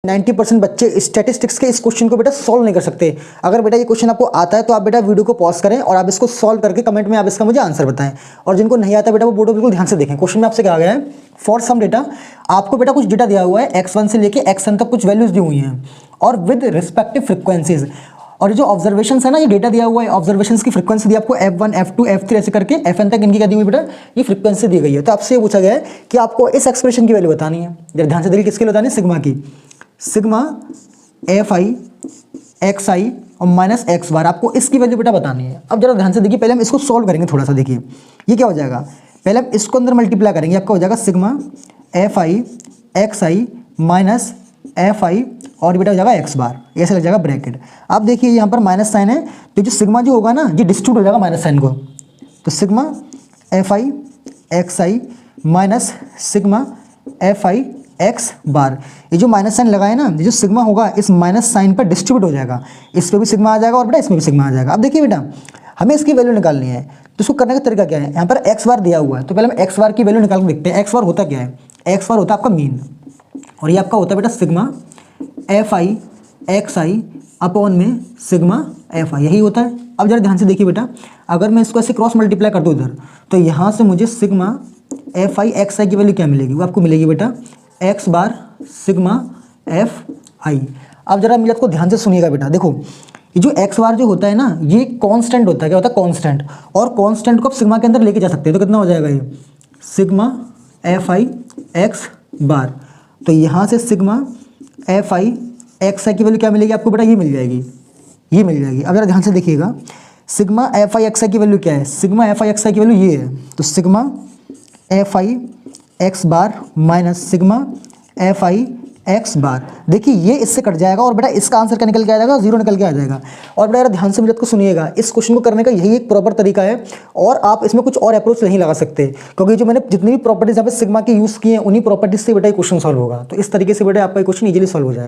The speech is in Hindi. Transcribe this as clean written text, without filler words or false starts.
90% बच्चे स्टैटिस्टिक्स के इस क्वेश्चन को बेटा सॉल्व नहीं कर सकते। अगर बेटा ये क्वेश्चन आपको आता है तो आप बेटा वीडियो को पॉज करें और आप इसको सॉल्व करके कमेंट में आप इसका मुझे आंसर बताएं। और जिनको नहीं आता बेटा वो बोर्ड बिल्कुल ध्यान से देखें। क्वेश्चन में आपसे कहा गया है फॉर सम डेटा, आपको बेटा कुछ डेटा दिया हुआ है x1 से लेके xn तक कुछ वैल्यूज दी हुई हैं और विद रिस्पेक्टिव फ्रिक्वेंसीज। और जो ऑब्जर्वेशन है ना, ये डेटा दिया हुआ है, ऑब्जर्वेशंस की फ्रीक्वेंसी दी आपको f1 f2 f3 ऐसे करके fn तक इनकी क्या दी हुई बेटा, ये फ्रीक्वेंसी दी गई है। तो आपसे ये पूछा गया है कि आपको इस एक्सप्रेशन की वैल्यू बतानी है। जरा ध्यान से देखिए, किसके लिए बतानी है, सिग्मा की। सिग्मा fi xi और माइनस एक्स बार, आपको इसकी वैल्यू बेटा बतानी है। अब जरा ध्यान से देखिए, पहले हम इसको सॉल्व करेंगे थोड़ा सा। देखिए ये क्या हो जाएगा, पहले हम इसको अंदर मल्टीप्लाई करेंगे, आपका हो जाएगा sigma fi xi minus fi और बेटा हो जाएगा एक्स बार, ऐसे लग जाएगा ब्रैकेट। अब देखिए यहाँ पर माइनस साइन है, तो जो सिग्मा जो होगा ना ये डिस्ट्रीब्यूट हो जाएगा माइनस साइन को। तो sigma fi xi minus sigma fi x bar, ये जो माइनस साइन लगाए ना, ये जो सिग्मा होगा इस माइनस साइन पर डिस्ट्रीब्यूट हो जाएगा, इस पर भी सिग्मा आ जाएगा और बेटा इसमें भी सिग्मा आ जाएगा। अब देखिए बेटा, हमें इसकी वैल्यू निकालनी है, तो इसको करने का तरीका क्या है, यहाँ पर एक्स बार दिया हुआ है, तो पहले हम एक्स बार की वैल्यू निकाल के देखते हैं। एक्स बार होता क्या है, एक्स बार होता है आपका मीन, और ये आपका होता है बेटा सिग्मा fi xi अपॉन में सिग्मा fi, यही होता है। अब जरा ध्यान से देखिए बेटा, अगर मैं इसको ऐसे क्रॉस मल्टीप्लाई कर दूँ इधर, तो यहाँ से मुझे सिग्मा fi xi की वैल्यू क्या मिलेगी, वो आपको मिलेगी बेटा एक्स बार सिग्मा fi। अब जरा मेरी बात को ध्यान से सुनिएगा बेटा, देखो ये जो एक्स बार जो होता है ना, ये कांस्टेंट होता है, क्या होता है, कांस्टेंट। और कांस्टेंट को आप सिग्मा के अंदर लेके जा सकते हैं, तो कितना हो जाएगा ये सिग्मा fi एक्स बार। तो यहाँ से सिग्मा fi xi की वैल्यू क्या मिलेगी आपको बेटा, ये मिल जाएगी, ये मिल जाएगी। अब जरा ध्यान से देखिएगा, सिग्मा fi xi की वैल्यू क्या है, सिग्मा fi xi की वैल्यू ये है, तो सिग्मा fi एक्स बार माइनस सिग्मा fi एक्स बार। देखिए ये इससे कट जाएगा और बेटा इसका आंसर क्या निकल के आ जाएगा, जीरो निकल के आ जाएगा। और बेटा ध्यान से मेरे को सुनिएगा, इस क्वेश्चन को करने का यही एक प्रॉपर तरीका है, और आप इसमें कुछ और अप्रोच नहीं लगा सकते, क्योंकि जो मैंने जितनी भी प्रॉपर्टीज यहाँ पे सिग्मा की यूज़ की हैं उन्हीं प्रॉपर्टीज से बेटा ये क्वेश्चन सॉल्व होगा। तो इस तरीके से बेटा आपका क्वेश्चन इजीली सॉल्व हो जाएगा।